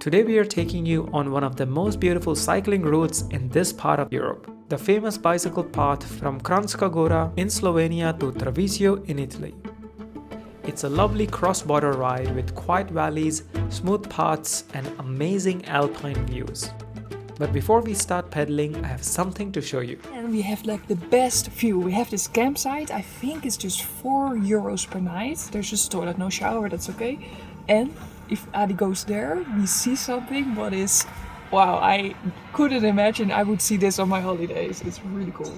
Today we are taking you on one of the most beautiful cycling routes in this part of Europe, the famous bicycle path from Kranjska Gora in Slovenia to Tarvisio in Italy. It's a lovely cross-border ride with quiet valleys, smooth paths and amazing alpine views. But before we start pedaling, I have something to show you. And we have like the best view. We have this campsite, I think it's just €4 per night. There's just toilet, no shower, that's okay. And if Adi goes there, we see something what is, wow, I couldn't imagine I would see this on my holidays. It's really cool.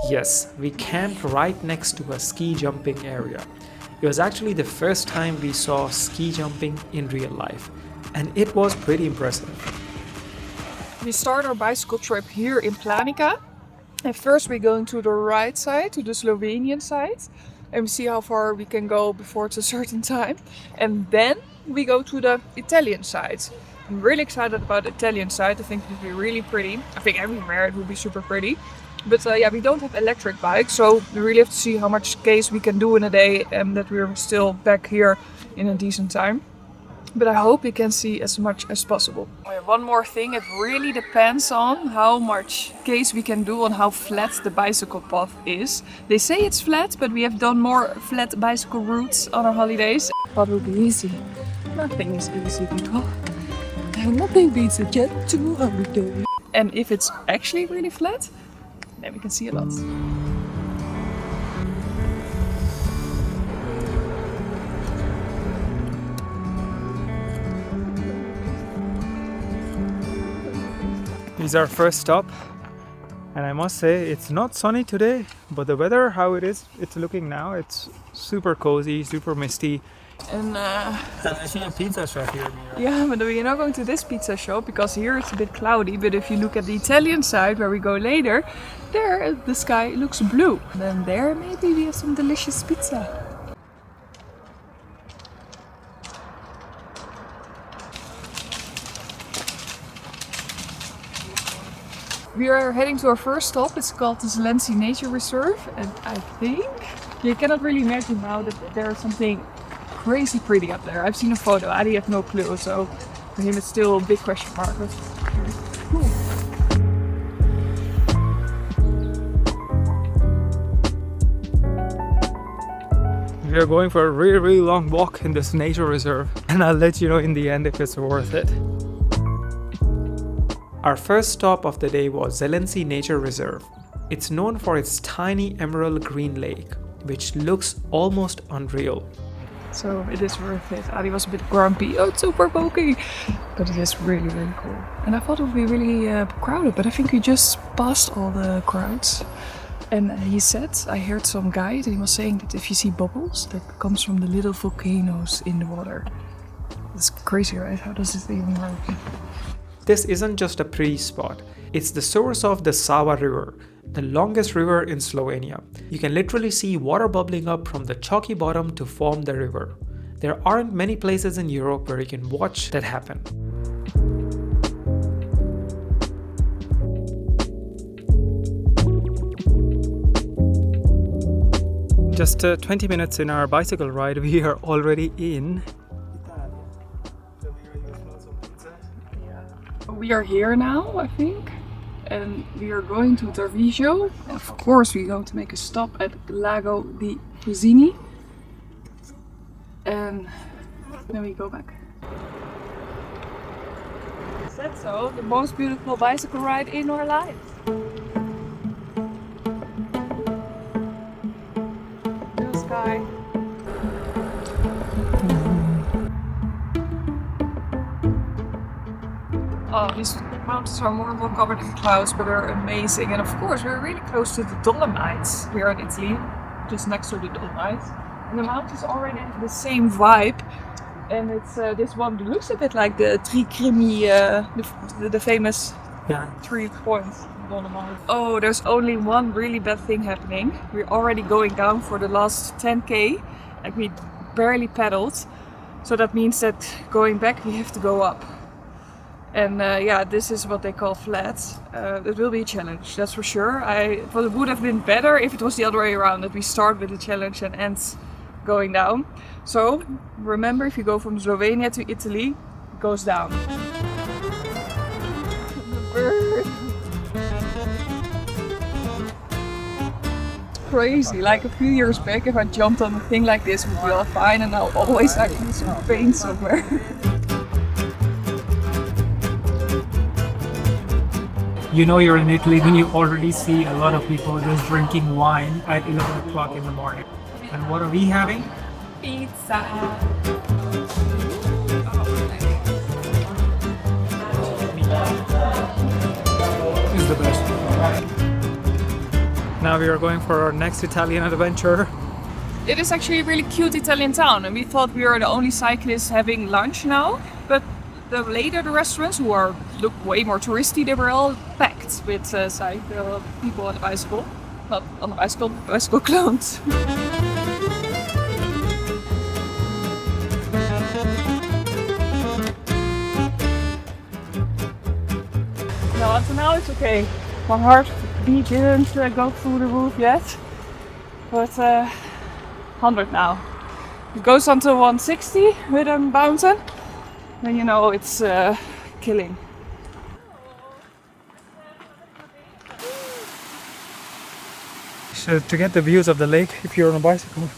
Yes, we camped right next to a ski jumping area. It was actually the first time we saw ski jumping in real life, and it was pretty impressive. We start our bicycle trip here in Planica. And first we're going to the right side, to the Slovenian side. And we see how far we can go before it's a certain time. And then we go to the Italian side. I'm really excited about the Italian side. I think it will be really pretty. I think everywhere it will be super pretty. But yeah, we don't have electric bikes, so we really have to see how much skis we can do in a day and that we're still back here in a decent time. But I hope we can see as much as possible. One more thing, it really depends on how much skis we can do, on how flat the bicycle path is. They say it's flat, but we have done more flat bicycle routes on our holidays. What will be easy? Nothing is easy, people. And nothing beats a jet to holiday. And if it's actually really flat, then we can see a lot. This is our first stop, and I must say it's not sunny today, but the weather, how it's looking now, it's super cozy, super misty. And I see a pizza shop here. yeah, but we're not going to this pizza shop because here it's a bit cloudy. But if you look at the Italian side where we go later, there the sky looks blue. Then there maybe we have some delicious pizza. We are heading to our first stop. It's called the Zelenci Nature Reserve, and I think you cannot really imagine now that there's something crazy pretty up there. I've seen a photo, Adi have no clue, so for him it's still a big question mark. But cool. We are going for a really long walk in this nature reserve, and I'll let you know in the end if it's worth it. Our first stop of the day was Zelenci Nature Reserve. It's known for its tiny emerald green lake, which looks almost unreal. So it is worth it. Adi was a bit grumpy, oh it's so provoking, but it is really cool. And I thought it would be really crowded, but I think we just passed all the crowds. And he said, I heard some guide and he was saying that if you see bubbles, that comes from the little volcanoes in the water. It's crazy, right? How does it even work? This isn't just a pretty spot, it's the source of the Sava River, the longest river in Slovenia. You can literally see water bubbling up from the chalky bottom to form the river. There aren't many places in Europe where you can watch that happen. Just 20 minutes in our bicycle ride, we are already in. We are here now, I think, and we are going to Tarvisio. Of course, we're going to make a stop at Lago di Fusine, and then we go back. Said so, the most beautiful bicycle ride in our life. Blue sky. Oh, these mountains are more and more covered in clouds, but they're amazing. And of course, we're really close to the Dolomites. We are in Italy, just next to the Dolomites. And the mountains already have the same vibe. And it's this one looks a bit like the Tricrimi, the famous 3 points Dolomite. Oh, there's only one really bad thing happening. We're already going down for the last 10k. Like we barely pedaled. So that means that going back we have to go up. And yeah, this is what they call flats. It will be a challenge, that's for sure. It would have been better if it was the other way around, that we start with the challenge and end going down. So remember, if you go from Slovenia to Italy, it goes down. Crazy. Like a few years back, if I jumped on a thing like this, it would be all fine, and now always like some pain somewhere. You know you're in Italy when you already see a lot of people just drinking wine at 11 o'clock in the morning. And what are we having? Pizza. Is the best. Now we are going for our next Italian adventure. It is actually a really cute Italian town, and we thought we were the only cyclists having lunch now, but the restaurants who look way more touristy, they were all packed with people on the bicycle. Not on the bicycle, bicycle clones. No, until now it's okay. My heart didn't go through the roof yet, but 100 now. It goes until 160 with a mountain, then you know it's killing. So to get the views of the lake, if you're on a bicycle,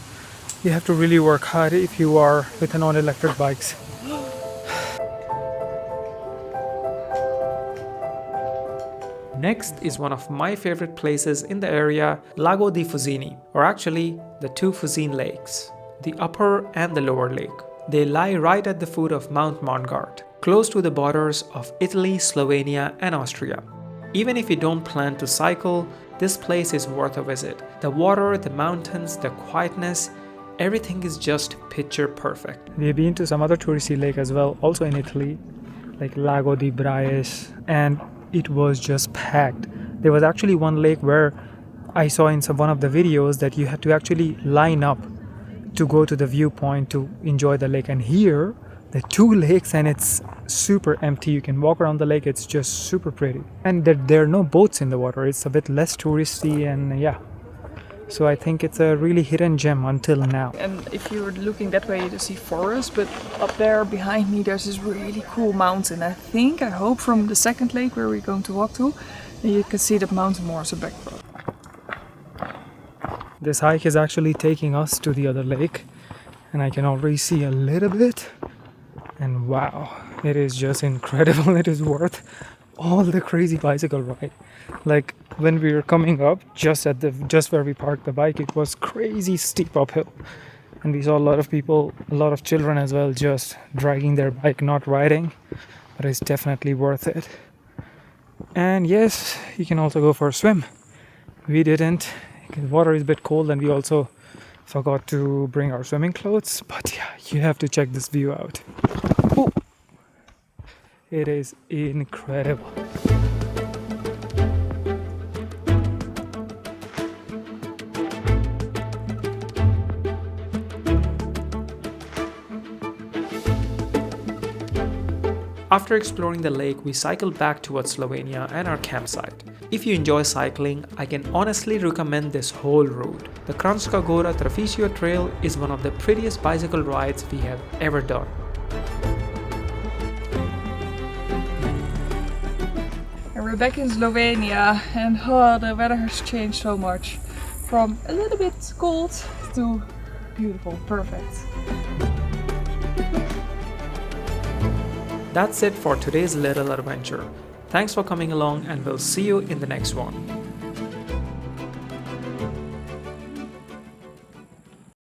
you have to really work hard if you are with a non-electric bikes. Next is one of my favorite places in the area, Lago di Fusine, or actually the two Fusine lakes, the upper and the lower lake. They lie right at the foot of Mount Montgard, close to the borders of Italy, Slovenia and Austria. Even if you don't plan to cycle, this place is worth a visit. The water, the mountains, the quietness, everything is just picture perfect. We've been to some other touristy lake as well, also in Italy, like Lago di Fusine, and it was just packed. There was actually one lake where I saw in one of the videos that you had to actually line up to go to the viewpoint to enjoy the lake. And here, the two lakes, and it's super empty. You can walk around the lake, it's just super pretty. And there are no boats in the water, it's a bit less touristy, and yeah. So I think it's a really hidden gem until now. And if you're looking that way, you see forest, but up there behind me there's this really cool mountain. I hope from the second lake where we're going to walk to, you can see that mountain more as a backdrop. This hike is actually taking us to the other lake, and I can already see a little bit, and wow, it is just incredible. It is worth all the crazy bicycle ride. Like when we were coming up, just where we parked the bike, it was crazy steep uphill, and we saw a lot of people, a lot of children as well, just dragging their bike, not riding, but it's definitely worth it. And yes, you can also go for a swim. We didn't, because the water is a bit cold, and we also forgot to bring our swimming clothes, but yeah, you have to check this view out. Ooh. It is incredible. After exploring the lake, we cycled back towards Slovenia and our campsite. If you enjoy cycling, I can honestly recommend this whole route. The Kranjska Gora Tarvisio trail is one of the prettiest bicycle rides we have ever done. And we're back in Slovenia, and the weather has changed so much. From a little bit cold to beautiful, perfect. That's it for today's little adventure. Thanks for coming along, and we'll see you in the next one.